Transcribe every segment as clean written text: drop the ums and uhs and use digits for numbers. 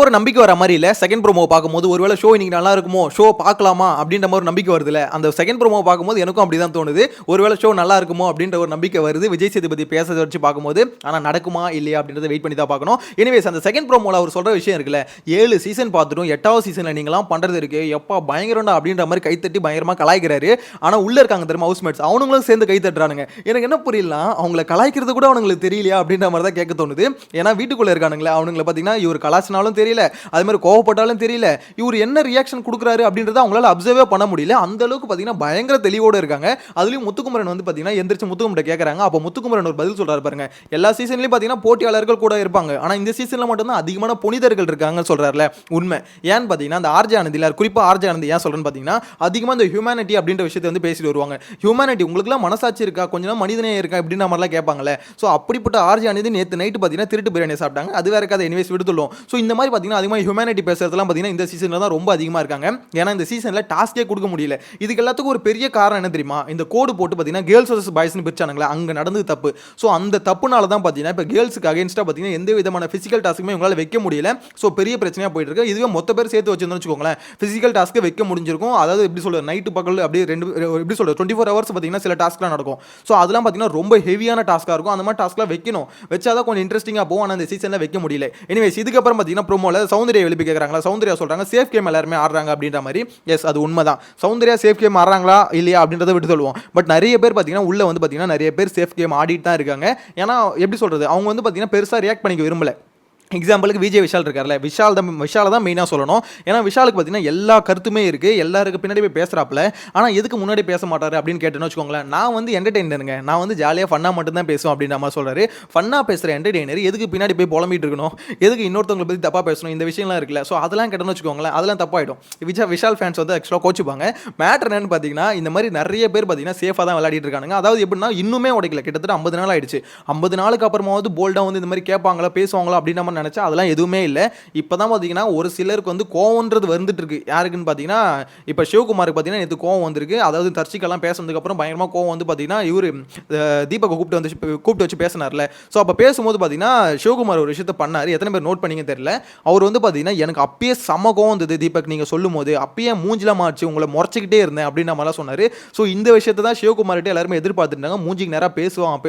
ஒரு நம்பிக்கை வர மாதிரி இல்லை. செகண்ட் ப்ரோமோ பார்க்கும்போது ஒருவேளை ஷோ இன்னைக்கு நல்லா இருக்குமோ, ஷோ பார்க்கலாமா அப்படின்ற மாதிரி ஒரு நம்பிக்கை வருதுல்ல. அந்த செகண்ட் ப்ரோமோ பார்க்கும்போது எனக்கும் அப்படி தான் தோணுது. ஒருவேளை ஷோ நல்லா இருக்குமோ அப்படின்ற ஒரு நம்பிக்கை வருது விஜய் சேதுபதி பேசுறத வச்சு பார்க்கும்போது. ஆனால் நடக்குமா இல்லையா அப்படின்றத வெயிட் பண்ணி தான் பார்க்கணும். எனிவேஸ் அந்த செகண்ட் ப்ரோமோல அவர் சொல்ற விஷயம் இருக்குல்ல, 7 சீசன் பார்த்துட்டும் 8வது சீசனில் நீங்களாம் பண்ணுறது இருக்கு எப்பா பயங்கரம்டா அப்படின்ற மாதிரி கைத்தட்டி பயங்கரமாக கலாய்க்கிறாரு. ஆனால் உள்ளே இருக்காங்க தெரியுமா ஹவுஸ்மேட்ஸ், அவனுங்களும் சேர்ந்து கை தட்டுறானுங்க. எனக்கு என்ன புரியலாம், அவங்களை கலாய்க்கிறது கூட அவங்களுக்கு தெரியலையா அப்படின்ற மாதிரி தான் கேட்க தோணுது. ஏன்னா வீட்டுக்குள்ளே இருக்கானுங்களே அவனுங்களை பார்த்தீங்கன்னா இவர் கலாச்சினாலும் தெரியல, அது மாதிரி கோவப்பட்டாலும் தெரியல, இவர் என்ன ரியாக்ஷன் கொடுக்குறாரு அப்படின்றத அவங்களால அப்சர்வே பண்ண முடியல. அந்த அளவுக்கு பார்த்தீங்கன்னா பயங்கர தெளிவோடு இருக்காங்க. அதுலேயும் முத்துக்குமரன் வந்து பார்த்தீங்கன்னா எந்திரிச்சு முத்துக்குமரன் கேட்குறாங்க. அப்போ முத்துக்குமரன் ஒரு பதில் சொல்றாரு பாருங்க. எல்லா சீசன்லையும் பார்த்தீங்கன்னா போட்டியாளர்கள் கூட இருப்பாங்க, ஆனால் இந்த சீசனில் மட்டும்தான் அதிகமான புனிதர்கள் இருக்காங்கன்னு சொல்றாருல. உண்மை ஏன்னு பார்த்தீங்கன்னா அந்த ஆர்ஜே ஆனந்த் இல்லை, குறிப்பாக ஆர்ஜே ஆனந்த் ஏன் சொல்றேன்னு பார்த்தீங்கன்னா அதிகமாக இந்த ஹியூமனிட்டி அப்படின்ற விஷயத்தை வந்து பேசிட்டு வருவாங்க. ஹியூமனிட்டி உங்களுக்குலாம் மனசாட்சி இருக்கா, கொஞ்ச நாள் மனிதனே இருக்கா அப்படின்ற மாதிரிலாம் கேட்பாங்கல்ல. ஸோ அப்படிப்பட்ட ஆர்ஜே ஆனந்த் நேற்று நைட்டு பார்த்தீங்கன்னா திருட்டு பிரியாணி சாப்பிட்டாங்க. அது வேற கதை, எனிவேஸ் விடுத்துள்ளோம். ஸோ இந்த மாதிரி பார்த்தீங்கன்னா அதிகமாக ஹியூமனிட்டி பேசுறதுலாம் பார்த்தீங்கன்னா இந்த சீசனில் தான் ரொம்ப அதிகமாக இருக்காங்க. ஏன்னா இந்த சீசனில் டாஸ்கே கொடுக்க முடியல. இதுக்கு எல்லாத்துக்கும் ஒரு பெரிய காரணம் என்ன தெரியுமா, இந்த கோடு போட்டு பார்த்தீங்கன்னா கேர்ள்ஸ் வர்சஸ் பாய்ஸ்னு பிரிச்சானுங்களா, அங்கே நடந்தது தப்பு. ஸோ அந்த தப்புனால தான் பார்த்தீங்கன்னா இப்போ கேர்ள்ஸுக்கு அகேன்ஸ்டாக பார்த்தீங்கன்னா எந்த விதமான ஃபிசிக்கல் டாஸ்க்குமே உங்களால் வைக்க முடியல. ஸோ பெரிய பிரச்சனையாக போயிட்டு இருக்கு. இதுவே மொத்த பேர் சேர்த்து வச்சிருந்தோம்னு வச்சுக்கோங்களேன், ஃபிசிக்கல் டாஸ்க்கு வைக்க முடிஞ்சிருக்கும். அதாவது எப்படி சொல்றது, நைட்டு பகல் அப்படியே ரெண்டு எப்படி சொல்றது 24 ஹவர்ஸ் பார்த்தீங்கன்னா சில டாஸ்க்லாம் நடக்கும். ஸோ அதெல்லாம் பார்த்தீங்கன்னா ரொம்ப ஹெவியான டாஸ்க்காக இருக்கும். அந்த மாதிரி டாஸ்க்லாம் வைக்கணும், வச்சாதான் கொஞ்சம் இன்ட்ரெஸ்டிங்காக போகும். ஆனால் இந்த சீசனில் வைக்க முடியல. எனிவேஸ் இதுக்கப்புறம் பார்த்தீங்கன்னா ப்ரோமோல சௌந்தர்யா எழுப்பி கேட்குறாங்களா, சௌந்தர்யா சொல்றாங்க சேஃப் கேம் எல்லாருமே ஆடுறாங்க அப்படின்ற மாதிரி. எஸ் அது உண்மைதான், சௌந்தர்யா சேஃப் கேம் ஆடுறாங்களா இல்லையா அப்படின்றத விட்டு சொல்லுவோம். பட் நிறைய பேர் பார்த்தீங்கன்னா உள்ள வந்து பார்த்தீங்கன்னா நிறைய பேர் சேஃப் கேம் ஆடிட்டு தான் இருக்காங்க. ஏன்னா எப்படி சொல்றது, அவங்க வந்து பார்த்தீங்கன்னா பெருசாக ரியாக்ட் பண்ணிக்க விரும்பல. எக்ஸாம்பிளுக்கு விஜய் விஷால் இருக்கார்ல, விஷால் தான் மெயினாக சொல்லணும். ஏன்னா விஷாலுக்கு பார்த்தீங்கன்னா எல்லா கருத்துமே இருக்குது, எல்லாருக்கு பின்னாடி போய் பேசுகிறாப்புல. ஆனால் எதுக்கு முன்னாடி பேச மாட்டார் அப்படின்னு கேட்டேன்னு வச்சுக்கோங்களேன், நான் வந்து என்டர்டெயினருங்க, நான் வந்து ஜாலியாக ஃபன்னாக மட்டும்தான் பேசுவேன் அப்படின்ற மாதிரி சொல்கிறாரு. ஃபன்னாக பேசுகிற என்டர்டெயினர் எதுக்கு பின்னாடி போய் புலம்பிட்டு இருக்கணும், எதுக்கு இன்னொருத்தவங்களை பற்றி தப்பாக பேசணும், இந்த விஷயம்லாம் இருக்குல்ல. ஸோ அதெல்லாம் கேட்டேன்னு வச்சுக்கோங்களேன், அதெல்லாம் தப்பாயிடும். விஷால் ஃபேன்ஸ் வந்து ஆக்சுவலாக கோச்சுப்பாங்க. மேட்டர் என்னன்னு பார்த்தீங்கன்னா இந்த மாதிரி நிறைய பேர் பார்த்தீங்கன்னா சேஃபாக தான் விளையாடிட்டு இருக்காங்க. அதாவது எப்படின்னா இன்னுமே உடைக்கல, கிட்டத்தட்ட 50 நாள் ஆயிடுச்சு. 50 நாளுக்கு அப்புறமாவது போல்டாக வந்து இந்த மாதிரி கேட்பாங்களா பேசுவாங்களா அப்படின்ற மாதிரி நினச்சா அதெல்லாம் எதுவுமே இல்லை. இப்போ தான் பார்த்தீங்கன்னா ஒரு சிலருக்கு வந்து கோவம்ன்றது வந்துட்டு இருக்கு. யாருக்குன்னு பார்த்தீங்கன்னா இப்போ சிவகுமாருக்கு பார்த்தீங்கன்னா நேற்று கோவம் வந்திருக்கு. அதாவது தர்ஷிகெல்லாம் பேசுனதுக்கப்புறம் பயங்கரமாக கோவம் வந்து பார்த்தீங்கன்னா இவர் தீபக்கை கூப்பிட்டு வச்சு பேசினார்ல. ஸோ அப்போ பேசும்போது பார்த்தீங்கன்னா சிவகுமார் ஒரு விஷயத்தை பண்ணார். எத்தனை பேர் நோட் பண்ணிங்க தெரியல. அவர் வந்து பார்த்தீங்கன்னா எனக்கு அப்பயே செம கோவம் வந்தது தீபக், நீங்கள் சொல்லும் போது அப்பயே மூஞ்சிலாம் மாறிச்சு, உங்களை முறைச்சிக்கிட்டே இருந்தேன் அப்படின்னு மாதிரிலாம் சொன்னார். ஸோ இந்த விஷயத்தை தான் சிவகுமார்கிட்ட எல்லாருமே எதிர்பார்த்துட்டாங்க. மூஞ்சிக்கு நேராக பேசுவான்னு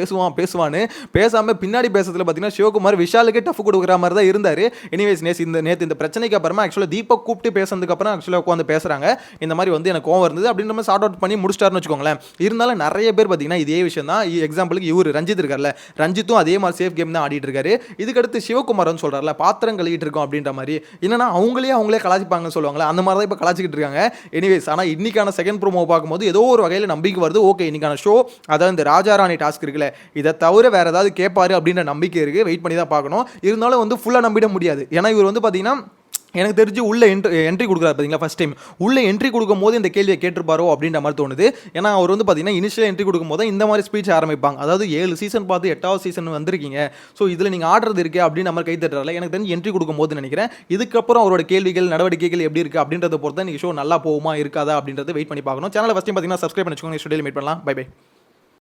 பேசாமல் பின்னாடி பேசுறதுல பார்த்தீங்கன்னா சிவகுமார் விஷாலுக்கே டஃப் கொடுக்குற மாதிரி தான் இருந்தார். எனிவேஸ் நேற்று இந்த பிரச்சனைக்கு அப்புறமா ஆக்சுவலாக தீபக் கூப்பிட்டு பேசுறதுக்கு அப்புறம் ஆக்சுவலாக உட்காந்து பேசுறாங்க. இந்த மாதிரி வந்து எனக்கு கோவம் இருந்தது அப்படின்ற மாதிரி சார்ட் அவுட் பண்ணி முடிச்சிட்டாருன்னு வச்சுக்கோங்களேன். இருந்தாலும் நிறைய பேர் பார்த்தீங்கன்னா இதே விஷயம் தான். எக்ஸாம்பிளுக்கு இவர் ரஞ்சித் இருக்கார்ல, ரஞ்சித்தும் அதே மாதிரி சேஃப் கேம் தான் ஆடிட்டு இருக்காரு. இதுக்கடுத்து சிவகுமார் வந்து சொல்றாருல பாத்திரம் கழுவிட்டு இருக்கோம் அப்படின்ற மாதிரி, என்னன்னா அவங்களே கலாச்சிப்பாங்கன்னு சொல்லுவாங்களே, அந்த மாதிரி தான் இப்போ கலாச்சிக்கிட்டு இருக்காங்க. எனிவேஸ் ஆனால் இன்னைக்கான செகண்ட் ப்ரோமோ பார்க்கும்போது ஏதோ ஒரு வகையில் நம்பிக்கை வருது. ஓகே இன்னைக்கான ஷோ அதாவது இந்த ராஜாராணி டாஸ்க் இருக்குல்ல, இதை தவிர வேற ஏதாவது கேட்பாரு அப்படின்ற நம்பிக்கை இருக்கு. வெயிட் பண்ணி தான் பார்க்கணும். இருந்தாலும் வந்து ஃபுல்லாக நம்பிட முடியாது. ஏன்னா இவர் வந்து பார்த்தீங்கன்னா எனக்கு தெரிஞ்சு உள்ள என்ட்ரி கொடுக்குறாரு பார்த்தீங்களா, ஃபஸ்ட் டைம் உள்ள என்ட்ரி கொடுக்கும் போது இந்த கேள்வியை கேட்டிருப்பாரோ அப்படின்ற மாதிரி தோணுது. ஏன்னா அவர் வந்து பார்த்தீங்கன்னா இனிஷியல் என்ட்ரி கொடுக்கும் போது இந்த மாதிரி ஸ்பீச் ஆரம்பிப்பாங்க. அதாவது 7 சீசன் பார்த்து 8வது சீசன் வந்திருக்கீங்க, ஸோ இதில் நீங்கள் ஆடுறது இருக்கே அப்படின்னு நம்ம கை தட்டுறாரு. எனக்கு தெரிஞ்சு என்ட்ரி கொடுக்கும் போது நினைக்கிறேன். இதுக்கப்புறம் அவரோட கேள்விகள் நடவடிக்கைகள் எப்படி இருக்குது அப்படின்றத பொறுத்து தான் ஷோ நல்லா போகுமா இருக்காதா அப்படின்றத வெயிட் பண்ணி பார்க்கணும். சேனலை ஃபஸ்ட் டைம் பார்த்தீங்கன்னா சப்ஸ்கிரைப் பண்ணி வச்சுக்கோங்க. ஸ்டுடியோவில் மீட் பண்ணலாம். Bye by.